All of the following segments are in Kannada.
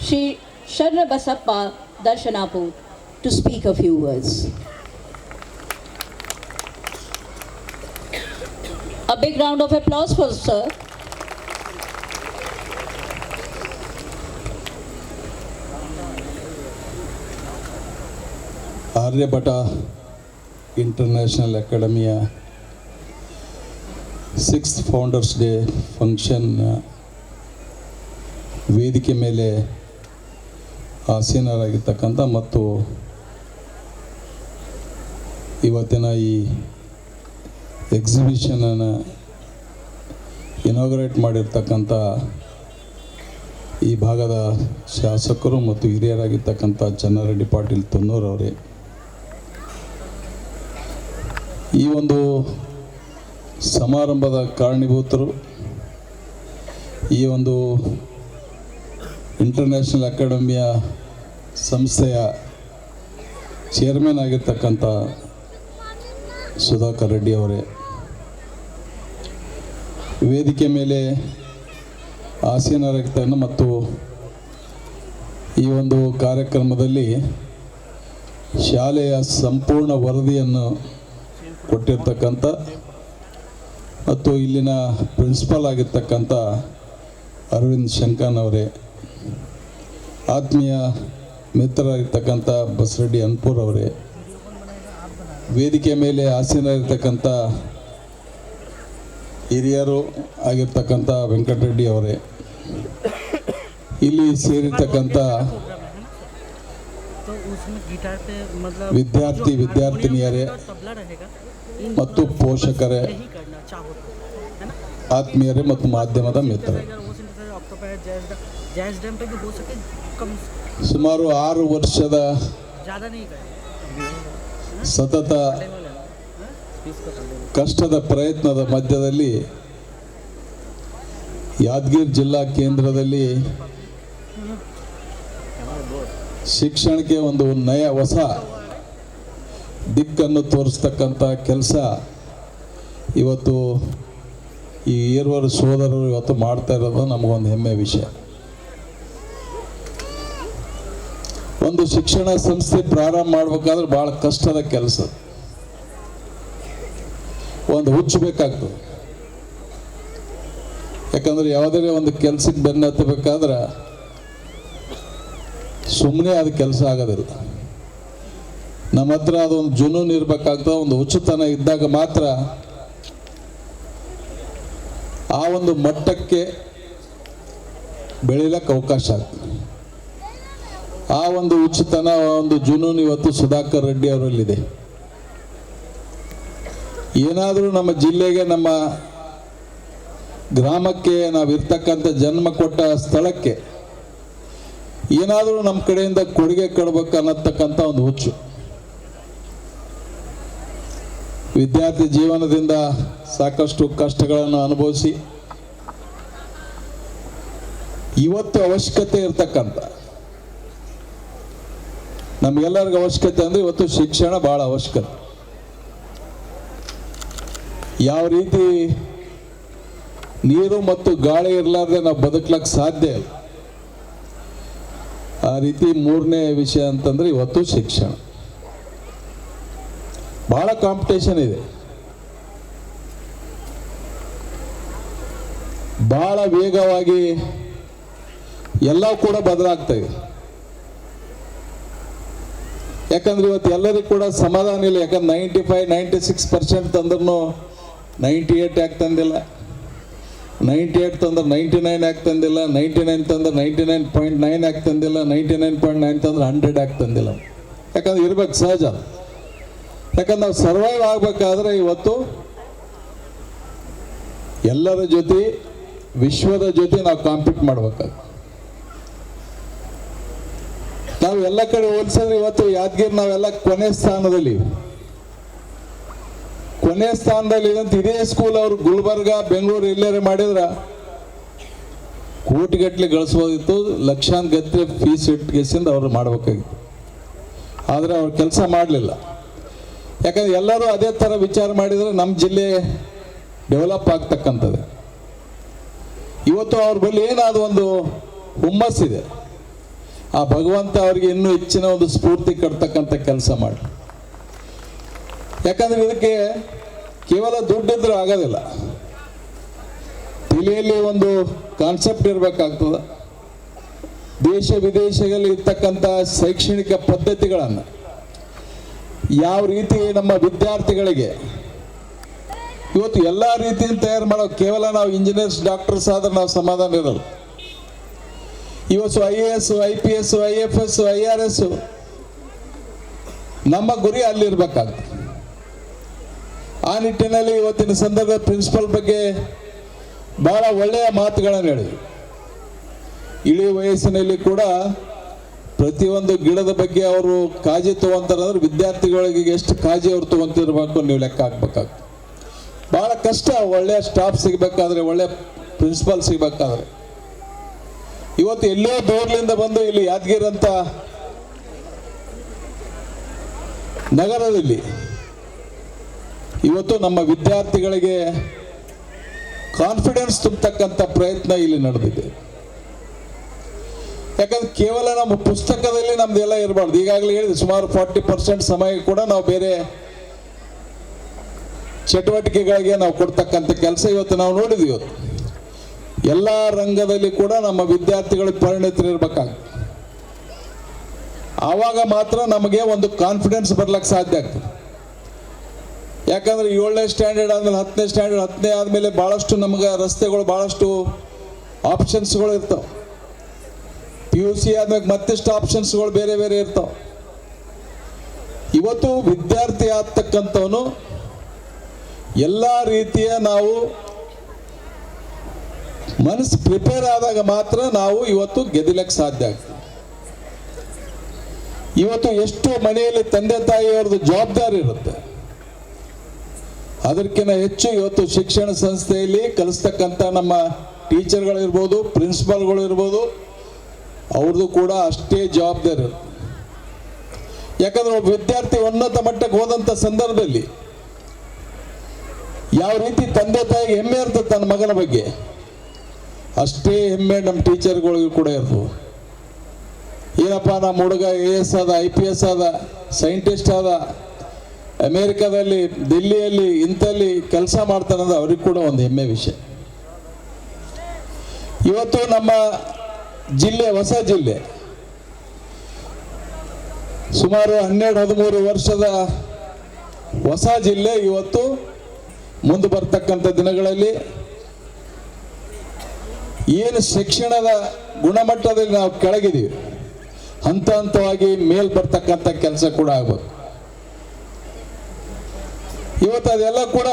Shri Sharnabasappa Darshanapu to speak a few words. A big round of applause for sir. Aryabhata international ಅಕಾಡೆಮಿಯ 6th ಫೌಂಡರ್ಸ್ ಡೇ ಫಂಕ್ಷನ್ ವೇದಿಕೆ ಮೇಲೆ ಆಸೀನರಾಗಿರ್ತಕ್ಕಂಥ ಮತ್ತು ಇವತ್ತಿನ ಈ ಎಕ್ಸಿಬಿಷನನ್ನು ಇನಾಗ್ರೇಟ್ ಮಾಡಿರ್ತಕ್ಕಂಥ ಈ ಭಾಗದ ಶಾಸಕರು ಮತ್ತು ಹಿರಿಯರಾಗಿರ್ತಕ್ಕಂಥ ಚನ್ನಾರೆಡ್ಡಿ ಪಾಟೀಲ್ ತುನ್ನೂರವರೇ, ಈ ಒಂದು ಸಮಾರಂಭದ ಕಾರಣೀಭೂತರು, ಈ ಒಂದು ಇಂಟರ್ನ್ಯಾಷನಲ್ ಅಕಾಡೆಮಿಯ ಸಂಸ್ಥೆಯ ಚೇರ್ಮನ್ ಆಗಿರ್ತಕ್ಕಂಥ ಸುಧಾಕರ್ ರೆಡ್ಡಿ ಅವರೇ, ವೇದಿಕೆ ಮೇಲೆ ಆಸೀನರಾಗಿರ್ತಕ್ಕಂಥ ಮತ್ತು ಈ ಒಂದು ಕಾರ್ಯಕ್ರಮದಲ್ಲಿ ಶಾಲೆಯ ಸಂಪೂರ್ಣ ವರದಿಯನ್ನು ಕೊಟ್ಟಿರ್ತಕ್ಕಂಥ ಮತ್ತು ಇಲ್ಲಿನ ಪ್ರಿನ್ಸಿಪಾಲ್ ಆಗಿರ್ತಕ್ಕಂಥ ಅರವಿಂದ್ ಶಂಕನ್ ಅವರೇ, ಆತ್ಮೀಯ ಮಿತ್ರರಾಗಿರ್ತಕ್ಕಂಥ ಬಸರೆಡ್ಡಿ ಅನ್ಪೂರ್ ಅವರೇ, ವೇದಿಕೆ ಮೇಲೆ ಆಸೀನರಾಗಿರ್ತಕ್ಕಂಥ ಹಿರಿಯರು ಆಗಿರ್ತಕ್ಕಂಥ ವೆಂಕಟರೆಡ್ಡಿ ಅವರೇ, ಇಲ್ಲಿ ಸೇರಿರ್ತಕ್ಕಂಥ ವಿದ್ಯಾರ್ಥಿನಿಯರೇ ಮತ್ತು ಪೋಷಕರೇ, ಆತ್ಮೀಯರೇ ಮತ್ತು ಮಾಧ್ಯಮದ ಮಿತ್ರರೇ, ಸುಮಾರು 6 ವರ್ಷದ ಸತತ ಕಷ್ಟದ ಪ್ರಯತ್ನದ ಮಧ್ಯದಲ್ಲಿ ಯಾದಗಿರಿ ಜಿಲ್ಲಾ ಕೇಂದ್ರದಲ್ಲಿ ಶಿಕ್ಷಣಕ್ಕೆ ಒಂದು ಹೊಸ ದಿಕ್ಕನ್ನು ತೋರಿಸ್ತಕ್ಕಂಥ ಕೆಲಸ ಇವತ್ತು ಈ ಈರ್ವರು ಸೋದರರು ಇವತ್ತು ಮಾಡ್ತಾ ಇರೋದು ನಮಗೊಂದು ಹೆಮ್ಮೆ ವಿಷಯ. ಒಂದು ಶಿಕ್ಷಣ ಸಂಸ್ಥೆ ಪ್ರಾರಂಭ ಮಾಡಬೇಕಾದ್ರೆ ಭಾಳ ಕಷ್ಟದ ಕೆಲಸ, ಒಂದು ಹುಚ್ಚು ಬೇಕಾಗ್ತದೆ. ಯಾಕಂದ್ರೆ ಯಾವುದೇ ಒಂದು ಕೆಲಸಕ್ಕೆ ಬೆನ್ನು ಹತ್ತಬೇಕಾದ್ರೆ ಸುಮ್ಮನೆ ಅದು ಕೆಲಸ ಆಗೋದಿಲ್ಲ. ನಮ್ಮ ಹತ್ರ ಅದೊಂದು ಜುನೂನು ಇರಬೇಕಾಗ್ತದೆ, ಒಂದು ಹುಚ್ಚುತನ ಇದ್ದಾಗ ಮಾತ್ರ ಆ ಒಂದು ಮಟ್ಟಕ್ಕೆ ಬೆಳೀಲಿಕ್ಕೆ ಅವಕಾಶ ಆಗ್ತದೆ. ಆ ಒಂದು ಹುಚ್ಚುತನ, ಒಂದು ಜುನೂನು ಇವತ್ತು ಸುಧಾಕರ್ ರೆಡ್ಡಿ ಅವರಲ್ಲಿದೆ. ಏನಾದರೂ ನಮ್ಮ ಜಿಲ್ಲೆಗೆ, ನಮ್ಮ ಗ್ರಾಮಕ್ಕೆ, ನಾವಿರ್ತಕ್ಕಂಥ ಜನ್ಮ ಕೊಟ್ಟ ಸ್ಥಳಕ್ಕೆ ಏನಾದರೂ ನಮ್ಮ ಕಡೆಯಿಂದ ಕೊಡುಗೆ ಕೊಡಬೇಕು ಅನ್ನತಕ್ಕಂಥ ಒಂದು ಹುಚ್ಚು. ವಿದ್ಯಾರ್ಥಿ ಜೀವನದಿಂದ ಸಾಕಷ್ಟು ಕಷ್ಟಗಳನ್ನು ಅನುಭವಿಸಿ ಇವತ್ತು ಅವಶ್ಯಕತೆ ಇರ್ತಕ್ಕಂಥ, ನಮಗೆಲ್ಲರಿಗೂ ಅವಶ್ಯಕತೆ ಅಂದರೆ ಇವತ್ತು ಶಿಕ್ಷಣ ಭಾಳ ಅವಶ್ಯಕತೆ. ಯಾವ ರೀತಿ ನೀರು ಮತ್ತು ಗಾಳಿ ಇರಲಾರ್ದೆ ನಾವು ಬದುಕಲಿಕ್ಕೆ ಸಾಧ್ಯ ಇಲ್ಲ, ಆ ರೀತಿ 3ನೇ ವಿಷಯ ಅಂತಂದ್ರೆ ಇವತ್ತು ಶಿಕ್ಷಣ. ಬಹಳ ಕಾಂಪಿಟೇಷನ್ ಇದೆ, ಬಹಳ ವೇಗವಾಗಿ ಎಲ್ಲ ಕೂಡ ಬದಲಾಗ್ತಾ ಇದೆ. ಯಾಕಂದ್ರೆ ಇವತ್ತು ಎಲ್ಲರಿಗೂ ಕೂಡ ಸಮಾಧಾನ ಇಲ್ಲ. ಯಾಕಂದ್ರೆ 95-96% ತಂದ್ರೂ 98 ಯಾಕೆ ತಂದಿಲ್ಲ, 98 ತಂದ್ರೆ 99 ಯಾಕೆ ತಂದಿಲ್ಲ, 99 ತಂದ್ರೆ 99.9 ಯಾಕೆ ತಂದಿಲ್ಲ, 99.9 ತಂದ್ರೆ 100 ಯಾಕೆ ತಂದಿಲ್ಲ. ಯಾಕಂದ್ರೆ ಇರ್ಬೇಕು, ಸಹಜ. ಯಾಕಂದ್ರೆ ನಾವು ಸರ್ವೈವ್ ಆಗಬೇಕಾದ್ರೆ ಇವತ್ತು ಎಲ್ಲರ ಜೊತೆ, ವಿಶ್ವದ ಜೊತೆ ನಾವು ಕಾಂಪೀಟ್ ಮಾಡ್ಬೇಕಾಗ್ತದೆ. ನಾವು ಎಲ್ಲ ಕಡೆ ಹೋಲಿಸಿದ್ರೆ ಇವತ್ತು ಯಾದಗಿರಿ ನಾವೆಲ್ಲ ಕೊನೆ ಸ್ಥಾನದಲ್ಲಿ ಇದಂತ ಇದೇ ಸ್ಕೂಲ್ ಅವರು ಗುಲ್ಬರ್ಗ, ಬೆಂಗಳೂರು ಎಲ್ಲೇ ಮಾಡಿದ್ರ ಕೋಟಿಗಟ್ಟಲೆ ಗಳಿಸ್ಬೋದಿತ್ತು, ಲಕ್ಷಾಂತರ ಫೀಸ್ ಇಟ್ಕೇಸಿಂದ ಅವ್ರು ಮಾಡ್ಬೇಕಾಗಿತ್ತು. ಆದರೆ ಅವ್ರು ಕೆಲಸ ಮಾಡಲಿಲ್ಲ. ಯಾಕಂದ್ರೆ ಎಲ್ಲರೂ ಅದೇ ಥರ ವಿಚಾರ ಮಾಡಿದರೆ ನಮ್ಮ ಜಿಲ್ಲೆ ಡೆವಲಪ್ ಆಗ್ತಕ್ಕಂಥದ್ದು. ಇವತ್ತು ಅವ್ರ ಬಳಿ ಏನಾದ್ರು ಒಂದು ಹುಮ್ಮಸ್ಸಿದೆ. ಆ ಭಗವಂತ ಅವರಿಗೆ ಇನ್ನೂ ಹೆಚ್ಚಿನ ಒಂದು ಸ್ಫೂರ್ತಿ ಕೊಡ್ತಕ್ಕಂಥ ಕೆಲಸ ಮಾಡಿ. ಯಾಕಂದ್ರೆ ಇದಕ್ಕೆ ಕೇವಲ ದುಡ್ಡಿದ್ರೆ ಆಗೋದಿಲ್ಲ, ತಲೆಯಲ್ಲಿ ಒಂದು ಕಾನ್ಸೆಪ್ಟ್ ಇರಬೇಕಾಗ್ತದೆ. ದೇಶ ವಿದೇಶಗಳಲ್ಲಿ ಇರ್ತಕ್ಕಂಥ ಶೈಕ್ಷಣಿಕ ಪದ್ಧತಿಗಳನ್ನು ಯಾವ ರೀತಿ ನಮ್ಮ ವಿದ್ಯಾರ್ಥಿಗಳಿಗೆ ಇವತ್ತು ಎಲ್ಲ ರೀತಿಯಿಂದ ತಯಾರು ಮಾಡೋ, ಕೇವಲ ನಾವು ಇಂಜಿನಿಯರ್ಸ್ ಡಾಕ್ಟರ್ಸ್ ಆದ್ರೆ ನಾವು ಸಮಾಧಾನ ಇರಲ್ಲ. ಇವತ್ತು IAS IPS IFS IRS ನಮ್ಮ ಗುರಿ ಅಲ್ಲಿರ್ಬೇಕಾಗ್ತದೆ. ಆ ನಿಟ್ಟಿನಲ್ಲಿ ಇವತ್ತಿನ ಸಂದರ್ಭ ಪ್ರಿನ್ಸಿಪಲ್ ಬಗ್ಗೆ ಬಹಳ ಒಳ್ಳೆಯ ಮಾತುಗಳನ್ನು ಹೇಳಿದ್ರು. ಇಳಿ ವಯಸ್ಸಿನಲ್ಲಿ ಕೂಡ ಪ್ರತಿಯೊಂದು ಗಿಡದ ಬಗ್ಗೆ ಅವರು ಕಾಳಜಿ ತಗೊಂತಾರಂದ್ರೆ ವಿದ್ಯಾರ್ಥಿಗಳಿಗೆ ಎಷ್ಟು ಕಾಳಜಿ ಅವರು ತಗೊಂತಿರ್ಬೇಕು ನೀವು ಲೆಕ್ಕ ಹಾಕ್ಬೇಕಾಗ್ತದೆ. ಬಹಳ ಕಷ್ಟ ಒಳ್ಳೆಯ ಸ್ಟಾಫ್ ಸಿಗಬೇಕಾದ್ರೆ, ಒಳ್ಳೆ ಪ್ರಿನ್ಸಿಪಾಲ್ ಸಿಗಬೇಕಾದ್ರೆ. ಇವತ್ತು ಎಲ್ಲೋ ದೂರದಿಂದ ಬಂದು ಇಲ್ಲಿ ಯಾದಗಿರಿ ಅಂತ ನಗರದಲ್ಲಿ ಇವತ್ತು ನಮ್ಮ ವಿದ್ಯಾರ್ಥಿಗಳಿಗೆ ಕಾನ್ಫಿಡೆನ್ಸ್ ತುಂಬತಕ್ಕಂಥ ಪ್ರಯತ್ನ ಇಲ್ಲಿ ನಡೆದಿದೆ. ಯಾಕಂದ್ರೆ ಕೇವಲ ನಮ್ಮ ಪುಸ್ತಕದಲ್ಲಿ ನಮ್ದೆಲ್ಲ ಇರಬಾರ್ದು. ಈಗಾಗಲೇ ಹೇಳಿದೆ, ಸುಮಾರು 40% ಸಮಯ ಕೂಡ ನಾವು ಬೇರೆ ಚಟುವಟಿಕೆಗಳಿಗೆ ನಾವು ಕೊಡ್ತಕ್ಕಂಥ ಕೆಲಸ ಇವತ್ತು ನಾವು ನೋಡಿದ್ವಿ. ಇವತ್ತು ಎಲ್ಲ ರಂಗದಲ್ಲಿ ಕೂಡ ನಮ್ಮ ವಿದ್ಯಾರ್ಥಿಗಳು ಪರಿಣಿತರಿರ್ಬೇಕಾಗ್ತದೆ. ಆವಾಗ ಮಾತ್ರ ನಮಗೆ ಒಂದು ಕಾನ್ಫಿಡೆನ್ಸ್ ಬರ್ಲಿಕ್ಕೆ ಸಾಧ್ಯ ಆಗ್ತದೆ. ಯಾಕಂದ್ರೆ 7ನೇ ಸ್ಟ್ಯಾಂಡರ್ಡ್ ಆದ್ಮೇಲೆ 10ನೇ ಸ್ಟ್ಯಾಂಡರ್ಡ್, 10ನೇ ಆದಮೇಲೆ ಭಾಳಷ್ಟು ನಮಗೆ ರಸ್ತೆಗಳು ಭಾಳಷ್ಟು ಆಪ್ಷನ್ಸ್ಗಳು ಇರ್ತಾವೆ. PUC ಆದ್ಮೇಲೆ ಮತ್ತಿಷ್ಟು ಆಪ್ಷನ್ಸ್ಗಳು ಬೇರೆ ಬೇರೆ ಇರ್ತಾವೆ. ಇವತ್ತು ವಿದ್ಯಾರ್ಥಿ ಆಗ್ತಕ್ಕಂಥವನು ಎಲ್ಲ ರೀತಿಯ ನಾವು ಮನಸ್ಸು ಪ್ರಿಪೇರ್ ಆದಾಗ ಮಾತ್ರ ನಾವು ಇವತ್ತು ಗೆಲ್ಲಕ್ಕೆ ಸಾಧ್ಯ ಆಗ್ತದೆ. ಇವತ್ತು ಎಷ್ಟು ಮನೆಯಲ್ಲಿ ತಂದೆ ತಾಯಿಯವ್ರದ್ದು ಜವಾಬ್ದಾರಿ ಇರುತ್ತೆ, ಅದಕ್ಕಿಂತ ಹೆಚ್ಚು ಇವತ್ತು ಶಿಕ್ಷಣ ಸಂಸ್ಥೆಯಲ್ಲಿ ಕಲಿಸ್ತಕ್ಕಂಥ ನಮ್ಮ ಟೀಚರ್ಗಳಿರ್ಬೋದು, ಪ್ರಿನ್ಸಿಪಾಲ್ಗಳು ಇರ್ಬೋದು, ಅವ್ರದ್ದು ಕೂಡ ಅಷ್ಟೇ ಜವಾಬ್ದಾರಿ ಇರುತ್ತೆ. ಯಾಕಂದ್ರೆ ಒಬ್ಬ ವಿದ್ಯಾರ್ಥಿ ಉನ್ನತ ಮಟ್ಟಕ್ಕೆ ಹೋದಂಥ ಸಂದರ್ಭದಲ್ಲಿ ಯಾವ ರೀತಿ ತಂದೆ ತಾಯಿಗೆ ಹೆಮ್ಮೆ ಇರ್ತದೆ ತನ್ನ ಮಗನ ಬಗ್ಗೆ, ಅಷ್ಟೇ ಹೆಮ್ಮೆ ನಮ್ಮ ಟೀಚರ್ಗಳಿಗೂ ಕೂಡ ಇರ್ತದೆ. ಏನಪ್ಪ ನಮ್ಮ ಹುಡುಗ AS ಆದ, IPS ಆದ, ಸೈಂಟಿಸ್ಟ್ ಆದ, ಅಮೇರಿಕಾದಲ್ಲಿ ದಿಲ್ಲಿಯಲ್ಲಿ ಇಂಥಲ್ಲಿ ಕೆಲಸ ಮಾಡ್ತಾನಂದ್ರೆ ಅವ್ರಿಗೆ ಕೂಡ ಒಂದು ಹೆಮ್ಮೆ ವಿಷಯ. ಇವತ್ತು ನಮ್ಮ ಜಿಲ್ಲೆ, ಹೊಸ ಜಿಲ್ಲೆ, ಸುಮಾರು 12-13 ವರ್ಷದ ಹೊಸ ಜಿಲ್ಲೆ ಇವತ್ತು ಮುಂದೆ ಬರ್ತಕ್ಕಂಥ ದಿನಗಳಲ್ಲಿ ಏನು ಶಿಕ್ಷಣದ ಗುಣಮಟ್ಟದಲ್ಲಿ ನಾವು ಕೆಳಗಿದ್ದೀವಿ, ಹಂತ ಹಂತವಾಗಿ ಮೇಲ್ ಬರ್ತಕ್ಕಂಥ ಕೆಲಸ ಕೂಡ ಆಗ್ಬೋದು. ಇವತ್ತು ಅದೆಲ್ಲ ಕೂಡ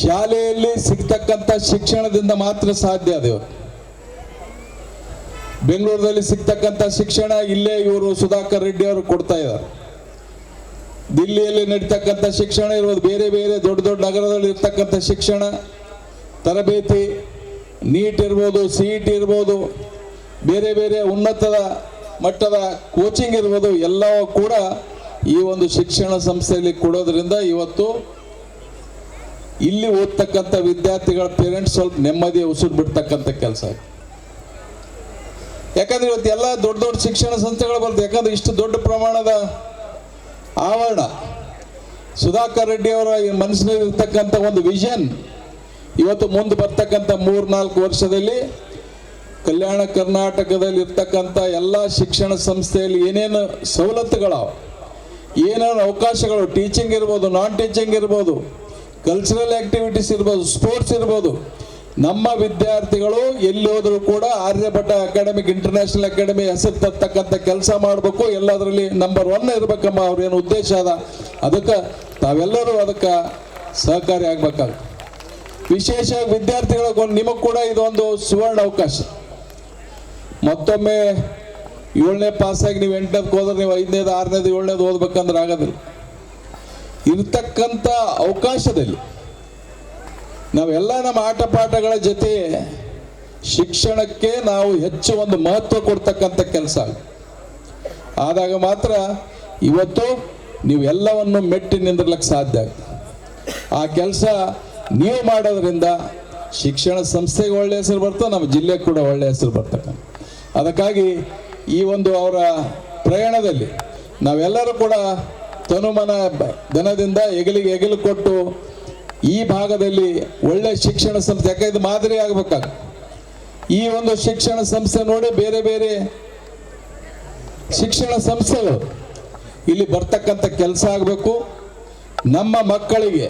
ಶಾಲೆಯಲ್ಲಿ ಸಿಗ್ತಕ್ಕಂಥ ಶಿಕ್ಷಣದಿಂದ ಮಾತ್ರ ಸಾಧ್ಯ. ಅದು ಬೆಂಗಳೂರಲ್ಲಿ ಸಿಗ್ತಕ್ಕಂಥ ಶಿಕ್ಷಣ ಇಲ್ಲೇ ಇವರು ಸುಧಾಕರ್ ರೆಡ್ಡಿ ಅವರು ಕೊಡ್ತಾ ಇದ್ದಾರೆ. ದಿಲ್ಲಿಯಲ್ಲಿ ನಡೀತಕ್ಕಂಥ ಶಿಕ್ಷಣ ಇರ್ಬೋದು, ಬೇರೆ ಬೇರೆ ದೊಡ್ಡ ದೊಡ್ಡ ನಗರದಲ್ಲಿ ಇರ್ತಕ್ಕಂಥ ಶಿಕ್ಷಣ ತರಬೇತಿ, ನೀಟ್ ಇರ್ಬೋದು, CET ಇರ್ಬೋದು, ಬೇರೆ ಬೇರೆ ಉನ್ನತ ಮಟ್ಟದ ಕೋಚಿಂಗ್ ಇರ್ಬೋದು, ಎಲ್ಲವೂ ಕೂಡ ಈ ಒಂದು ಶಿಕ್ಷಣ ಸಂಸ್ಥೆಯಲ್ಲಿ ಕೊಡೋದ್ರಿಂದ ಇವತ್ತು ಇಲ್ಲಿ ಓದ್ತಕ್ಕಂಥ ವಿದ್ಯಾರ್ಥಿಗಳ ಪೇರೆಂಟ್ಸ್ ಸ್ವಲ್ಪ ನೆಮ್ಮದಿ ಉಸಿರು ಬಿಡ್ತಕ್ಕಂಥ ಕೆಲಸ. ಯಾಕಂದ್ರೆ ಇವತ್ತು ಎಲ್ಲ ದೊಡ್ಡ ದೊಡ್ಡ ಶಿಕ್ಷಣ ಸಂಸ್ಥೆಗಳು ಬರ್ತದೆ. ಯಾಕಂದ್ರೆ ಇಷ್ಟು ದೊಡ್ಡ ಪ್ರಮಾಣದ ಆವರಣ, ಸುಧಾಕರ್ ರೆಡ್ಡಿ ಅವರ ಮನಸ್ಸಿನಲ್ಲಿ ಇರ್ತಕ್ಕಂಥ ಒಂದು ವಿಷನ್ ಇವತ್ತು ಮುಂದೆ ಬರ್ತಕ್ಕಂಥ 3-4 ವರ್ಷದಲ್ಲಿ ಕಲ್ಯಾಣ ಕರ್ನಾಟಕದಲ್ಲಿ ಇರ್ತಕ್ಕಂಥ ಎಲ್ಲ ಶಿಕ್ಷಣ ಸಂಸ್ಥೆಯಲ್ಲಿ ಏನೇನು ಸವಲತ್ತುಗಳವ, ಏನೇನು ಅವಕಾಶಗಳು, ಟೀಚಿಂಗ್ ಇರ್ಬೋದು, ನಾನ್ ಟೀಚಿಂಗ್ ಇರ್ಬೋದು, ಕಲ್ಚರಲ್ ಆಕ್ಟಿವಿಟೀಸ್ ಇರ್ಬೋದು, ಸ್ಪೋರ್ಟ್ಸ್ ಇರ್ಬೋದು, ನಮ್ಮ ವಿದ್ಯಾರ್ಥಿಗಳು ಎಲ್ಲಿ ಹೋದರೂ ಕೂಡ ಆರ್ಯಭಟ ಅಕಾಡೆಮಿಕ್, ಇಂಟರ್ನ್ಯಾಷನಲ್ ಅಕಾಡೆಮಿ ಹೆಸರು ತರ್ತಕ್ಕಂಥ ಕೆಲಸ ಮಾಡಬೇಕು, ಎಲ್ಲದರಲ್ಲಿ ನಂಬರ್ 1 ಇರಬೇಕಮ್ಮ ಅವ್ರೇನು ಉದ್ದೇಶ ಅದ. ಅದಕ್ಕೆ ತಾವೆಲ್ಲರೂ ಅದಕ್ಕೆ ಸಹಕಾರಿ ಆಗ್ಬೇಕಾಗುತ್ತೆ. ವಿಶೇಷ ವಿದ್ಯಾರ್ಥಿಗಳಿಗೊಂದು ನಿಮಗೆ ಕೂಡ ಇದೊಂದು ಸುವರ್ಣ ಅವಕಾಶ. ಮತ್ತೊಮ್ಮೆ 7ನೇ ಪಾಸಾಗಿ ನೀವು 8ನೇದಕ್ಕೆ ಹೋದ್ರೆ ನೀವು 5ನೇದು 6ನೇದು 7ನೇದು ಓದ್ಬೇಕಂದ್ರೆ ಆಗೋದಿಲ್ಲ. ಇರ್ತಕ್ಕಂಥ ಅವಕಾಶದಲ್ಲಿ ನಾವೆಲ್ಲ ನಮ್ಮ ಆಟ ಪಾಠಗಳ ಜೊತೆ ಶಿಕ್ಷಣಕ್ಕೆ ನಾವು ಹೆಚ್ಚು ಒಂದು ಮಹತ್ವ ಕೊಡ್ತಕ್ಕಂಥ ಕೆಲಸ ಆದಾಗ ಮಾತ್ರ ಇವತ್ತು ನೀವು ಎಲ್ಲವನ್ನು ಮೆಟ್ಟಿ ನಿಂದಿರ್ಲಿಕ್ಕೆ ಸಾಧ್ಯ ಆಗ್ತದೆ. ಆ ಕೆಲಸ ನೀವು ಮಾಡೋದ್ರಿಂದ ಶಿಕ್ಷಣ ಸಂಸ್ಥೆಗೆ ಒಳ್ಳೆಯ ಹೆಸರು ಬರ್ತದೆ, ನಮ್ಮ ಜಿಲ್ಲೆಗೆ ಕೂಡ ಒಳ್ಳೆಯ ಹೆಸರು ಬರ್ತಕ್ಕಂಥ. ಅದಕ್ಕಾಗಿ ಈ ಒಂದು ಅವರ ಪ್ರಯಾಣದಲ್ಲಿ ನಾವೆಲ್ಲರೂ ಕೂಡ ತನುಮನ ಧನದಿಂದ ಹೆಗಲಿಗೆ ಹೆಗಲು ಕೊಟ್ಟು ಈ ಭಾಗದಲ್ಲಿ ಒಳ್ಳೆ ಶಿಕ್ಷಣ ಸಂಸ್ಥೆ, ಯಾಕೆ ಇದು ಮಾದರಿ ಆಗಬೇಕಾಗ ಈ ಒಂದು ಶಿಕ್ಷಣ ಸಂಸ್ಥೆ ನೋಡಿ ಬೇರೆ ಬೇರೆ ಶಿಕ್ಷಣ ಸಂಸ್ಥೆಗಳು ಇಲ್ಲಿ ಬರ್ತಕ್ಕಂಥ ಕೆಲಸ ಆಗಬೇಕು. ನಮ್ಮ ಮಕ್ಕಳಿಗೆ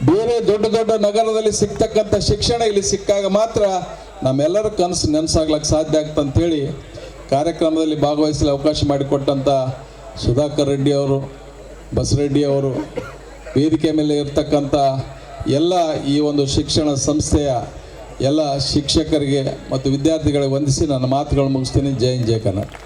ಬೇರೆ ದೊಡ್ಡ ದೊಡ್ಡ ನಗರದಲ್ಲಿ ಸಿಗ್ತಕ್ಕಂಥ ಶಿಕ್ಷಣ ಇಲ್ಲಿ ಸಿಕ್ಕಾಗ ಮಾತ್ರ ನಮ್ಮೆಲ್ಲರ ಕನಸು ನೆನಸಾಗ್ಲಿಕ್ಕೆ ಸಾಧ್ಯ ಆಗ್ತಂತೇಳಿ ಕಾರ್ಯಕ್ರಮದಲ್ಲಿ ಭಾಗವಹಿಸಲು ಅವಕಾಶ ಮಾಡಿಕೊಟ್ಟಂಥ ಸುಧಾಕರ್ ರೆಡ್ಡಿ ಅವರು, ಬಸರೆಡ್ಡಿ ಅವರು, ವೇದಿಕೆ ಮೇಲೆ ಇರ್ತಕ್ಕಂಥ ಎಲ್ಲ ಈ ಒಂದು ಶಿಕ್ಷಣ ಸಂಸ್ಥೆಯ ಎಲ್ಲ ಶಿಕ್ಷಕರಿಗೆ ಮತ್ತು ವಿದ್ಯಾರ್ಥಿಗಳಿಗೆ ವಂದಿಸಿ ನನ್ನ ಮಾತುಗಳು ಮುಗಿಸ್ತೀನಿ. ಜೈ ಹಿಂದ್, ಜೈ ಕರ್ನಾಟಕ.